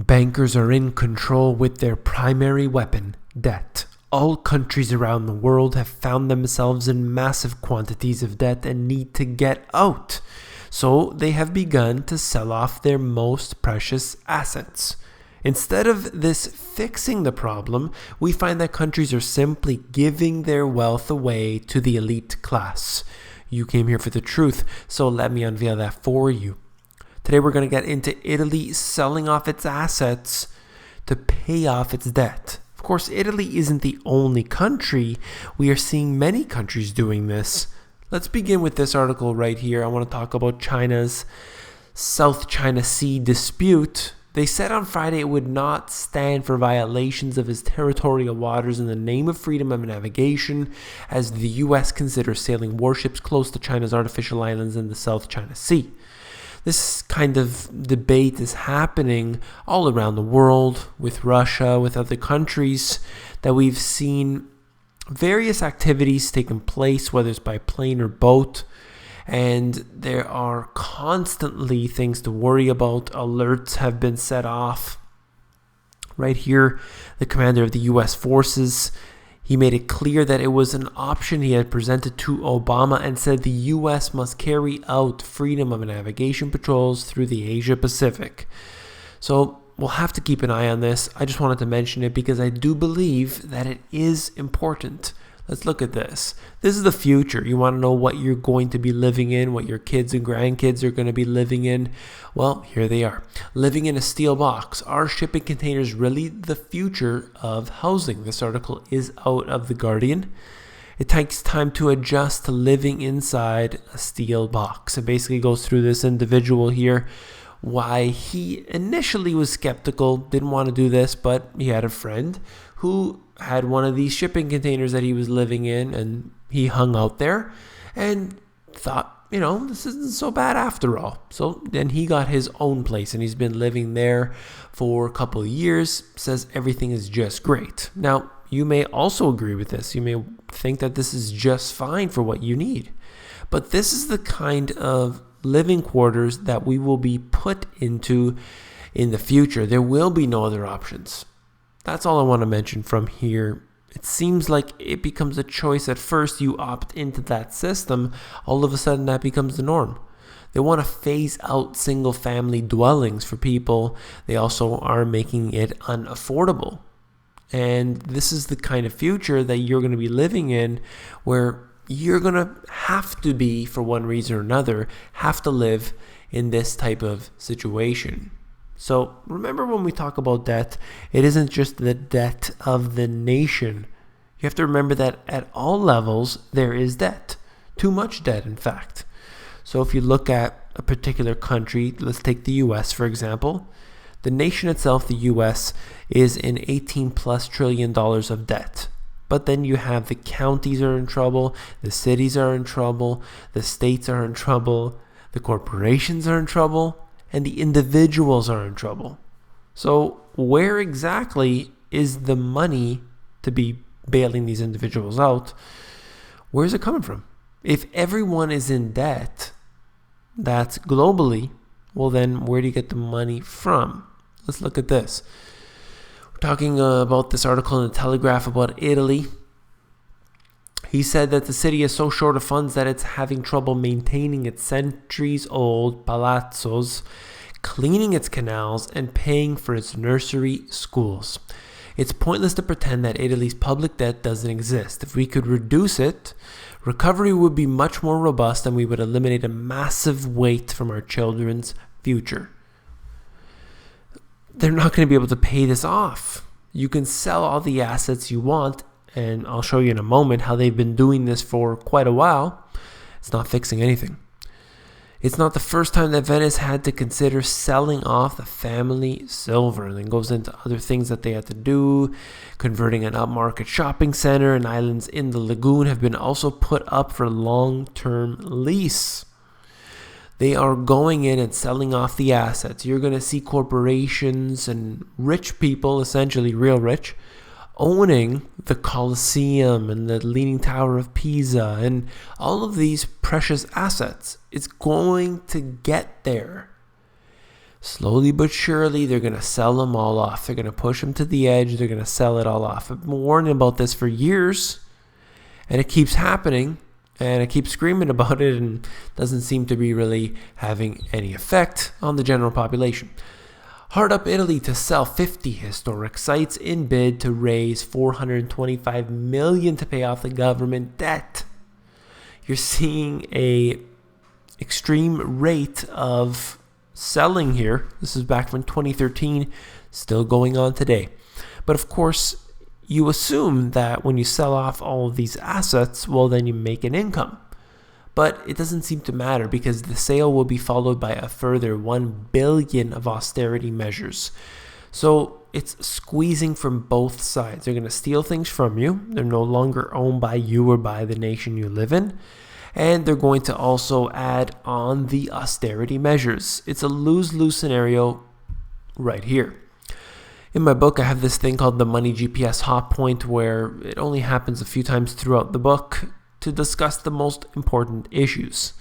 Bankers are in control with their primary weapon, debt. All countries around the world have found themselves in massive quantities of debt and need to get out. So they have begun to sell off their most precious assets. Instead of this fixing the problem, we find that countries are simply giving their wealth away to the elite class. You came here for the truth, so let me unveil that for you. Today we're going to get into Italy selling off its assets to pay off its debt. Of course, Italy isn't the only country. We are seeing many countries doing this. Let's begin with this article right here. I want to talk about China's South China Sea dispute. They said on Friday it would not stand for violations of its territorial waters in the name of freedom of navigation, as the U.S. considers sailing warships close to China's artificial islands in the South China Sea. This kind of debate is happening all around the world, with Russia, with other countries, that we've seen various activities taking place, whether it's by plane or boat. And there are constantly things to worry about. Alerts have been set off. Right here, the commander of the U.S. forces, he made it clear that it was an option he had presented to Obama and said the U.S. must carry out freedom of navigation patrols through the Asia Pacific. So we'll have to keep an eye on this. I just wanted to mention it because I do believe that it is important. Let's look at this. This is the future. You want to know what you're going to be living in, what your kids and grandkids are going to be living in? Well, here they are. Living in a steel box. Are shipping containers really the future of housing? This article is out of The Guardian. It takes time to adjust to living inside a steel box. It basically goes through this individual here, why he initially was skeptical, didn't want to do this, but he had a friend who had one of these shipping containers that he was living in, and he hung out there and thought, this isn't so bad after all. So then he got his own place, and he's been living there for a couple of years, says everything is just great. Now, you may also agree with this. You may think that this is just fine for what you need. But this is the kind of living quarters that we will be put into in the future. There will be no other options. That's all I want to mention from here. It seems like it becomes a choice. At first, you opt into that system. All of a sudden, that becomes the norm. They want to phase out single-family dwellings for people. They also are making it unaffordable. And this is the kind of future that you're going to be living in, where you're going to have to be, for one reason or another, have to live in this type of situation. So remember, when we talk about debt, it isn't just the debt of the nation. You have to remember that at all levels, there is debt. Too much debt, in fact. So if you look at a particular country, let's take the U.S., for example. The nation itself, the U.S., is in $18+ trillion of debt. But then you have the counties are in trouble, the cities are in trouble, the states are in trouble, the corporations are in trouble, and the individuals are in trouble. So where exactly is the money to be bailing these individuals out? Where's it coming from? If everyone is in debt, that's globally, well then where do you get the money from? Let's look at this. We're talking about this article in the Telegraph about Italy. He said that the city is so short of funds that it's having trouble maintaining its centuries-old palazzos, cleaning its canals, and paying for its nursery schools. It's pointless to pretend that Italy's public debt doesn't exist. If we could reduce it, recovery would be much more robust, and we would eliminate a massive weight from our children's future. They're not going to be able to pay this off. You can sell all the assets you want, and I'll show you in a moment how they've been doing this for quite a while. It's not fixing anything. It's not the first time that Venice had to consider selling off the family silver, and then goes into other things that they had to do. Converting an upmarket shopping center and islands in the lagoon have been also put up for long-term lease. They are going in and selling off the assets. You're going to see corporations and rich people, essentially real rich, owning the Colosseum and the Leaning Tower of Pisa and all of these precious assets. It's going to get there. Slowly but surely, they're going to sell them all off. They're going to push them to the edge. They're going to sell it all off. I've been warning about this for years, and it keeps happening, and I keep screaming about it, and doesn't seem to be really having any effect on the general population. Hard up Italy to sell 50 historic sites in bid to raise $425 million to pay off the government debt. You're seeing a extreme rate of selling here. This is back from 2013, still going on today. But of course, you assume that when you sell off all of these assets, well, then you make an income. But it doesn't seem to matter because the sale will be followed by a further $1 billion of austerity measures. So it's squeezing from both sides. They're going to steal things from you. They're no longer owned by you or by the nation you live in. And they're going to also add on the austerity measures. It's a lose-lose scenario right here. In my book, I have this thing called the Money GPS Hot Point, where it only happens a few times throughout the book to discuss the most important issues.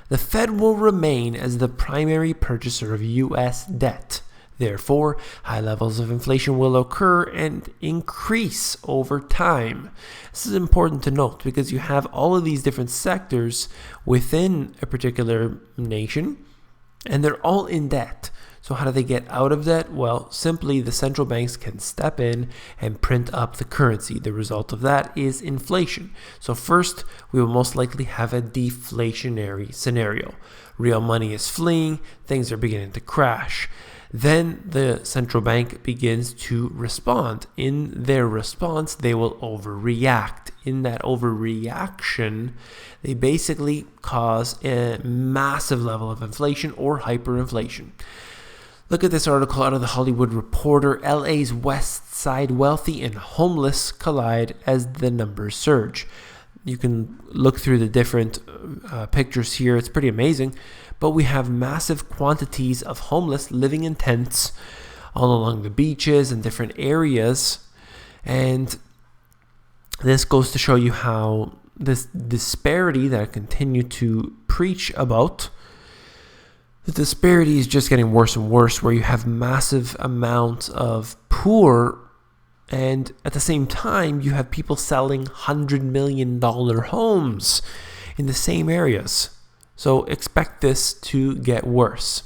The Fed will remain as the primary purchaser of U.S. debt. Therefore, high levels of inflation will occur and increase over time. This is important to note because you have all of these different sectors within a particular nation, and they're all in debt. So how do they get out of debt? Well, simply the central banks can step in and print up the currency. The result of that is inflation. So first, we will most likely have a deflationary scenario. Real money is fleeing, things are beginning to crash. Then the central bank begins to respond. In their response, they will overreact. In that overreaction, they basically cause a massive level of inflation or hyperinflation. Look at this article out of the Hollywood Reporter. LA's Westside wealthy and homeless collide as the numbers surge. You can look through the different pictures here. It's pretty amazing. But we have massive quantities of homeless living in tents all along the beaches and different areas. And this goes to show you how this disparity that I continue to preach about, the disparity is just getting worse and worse, where you have massive amounts of poor, and at the same time you have people selling $100 million homes in the same areas. So expect this to get worse.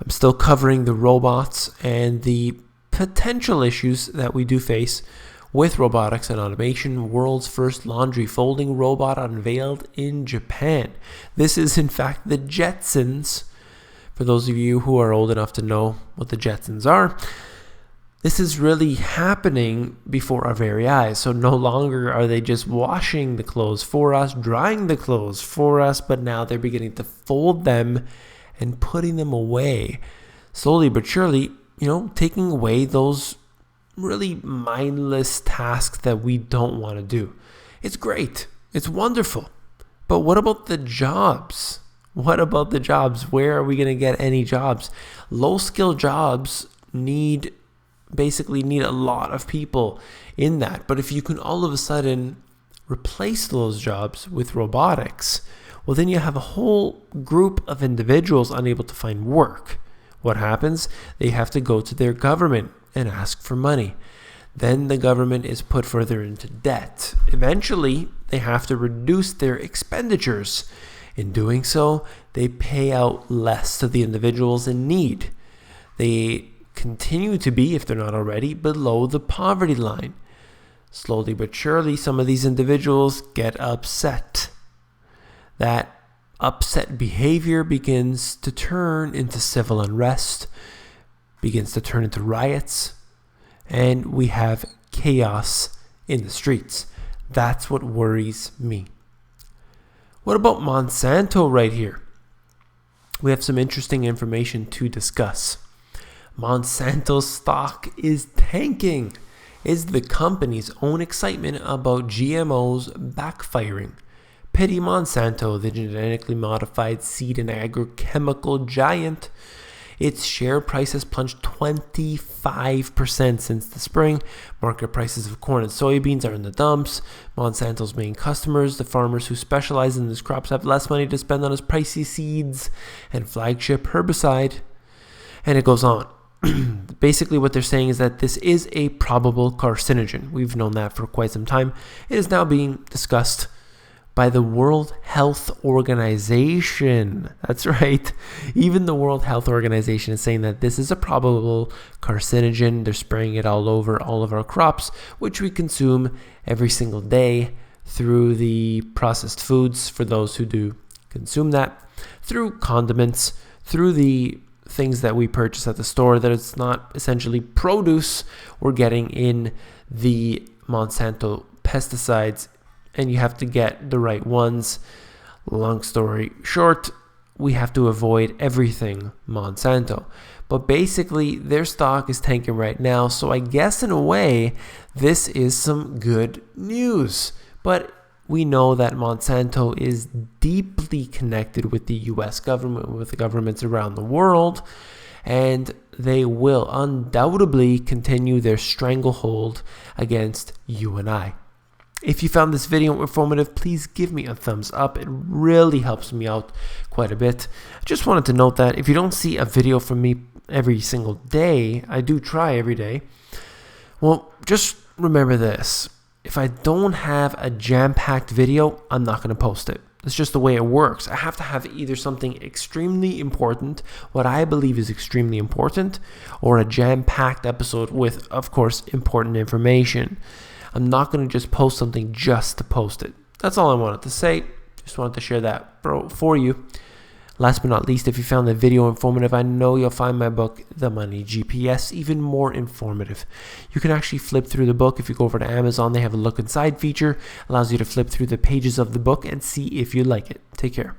I'm still covering the robots and the potential issues that we do face with robotics and automation. World's first laundry folding robot unveiled in Japan. This is in fact the Jetsons. For those of you who are old enough to know what the Jetsons are, this is really happening before our very eyes. So no longer are they just washing the clothes for us, drying the clothes for us, but now they're beginning to fold them and putting them away. Slowly but surely, taking away those really mindless tasks that we don't want to do. It's great. It's wonderful. But what about the jobs? What about the jobs? Where are we going to get any jobs? Low-skill jobs need a lot of people in that. But if you can all of a sudden replace those jobs with robotics, well, then you have a whole group of individuals unable to find work. What happens? They have to go to their government and ask for money. Then the government is put further into debt. Eventually, they have to reduce their expenditures. In doing so, they pay out less to the individuals in need. They continue to be, if they're not already, below the poverty line. Slowly but surely, some of these individuals get upset. That upset behavior begins to turn into civil unrest, begins to turn into riots, and we have chaos in the streets. That's what worries me. What about Monsanto right here? We have some interesting information to discuss. Monsanto's stock is tanking. Is the company's own excitement about GMOs backfiring? Pity Monsanto, the genetically modified seed and agrochemical giant. Its share price has plunged 25% since the spring. Market prices of corn and soybeans are in the dumps. Monsanto's main customers, the farmers who specialize in these crops, have less money to spend on its pricey seeds and flagship herbicide. And it goes on. Basically, what they're saying is that this is a probable carcinogen. We've known that for quite some time. It is now being discussed by the World Health Organization. That's right. Even the World Health Organization is saying that this is a probable carcinogen. They're spraying it all over all of our crops, which we consume every single day through the processed foods, for those who do consume that, through condiments, through the things that we purchase at the store, that it's not essentially produce we're getting in the Monsanto pesticides, and you have to get the right ones. Long story short, we have to avoid everything Monsanto. But basically, their stock is tanking right now, so I guess in a way, this is some good news. But we know that Monsanto is deeply connected with the US government, with the governments around the world, and they will undoubtedly continue their stranglehold against you and I. If you found this video informative, please give me a thumbs up. It really helps me out quite a bit. I just wanted to note that if you don't see a video from me every single day, I do try every day. Well, just remember this. If I don't have a jam-packed video, I'm not going to post it. It's just the way it works. I have to have either something extremely important, what I believe is extremely important, or a jam-packed episode with, of course, important information. I'm not going to just post something just to post it. That's all I wanted to say. Just wanted to share that for you. Last but not least, if you found the video informative, I know you'll find my book, The Money GPS, even more informative. You can actually flip through the book. If you go over to Amazon, they have a look inside feature. Allows you to flip through the pages of the book and see if you like it. Take care.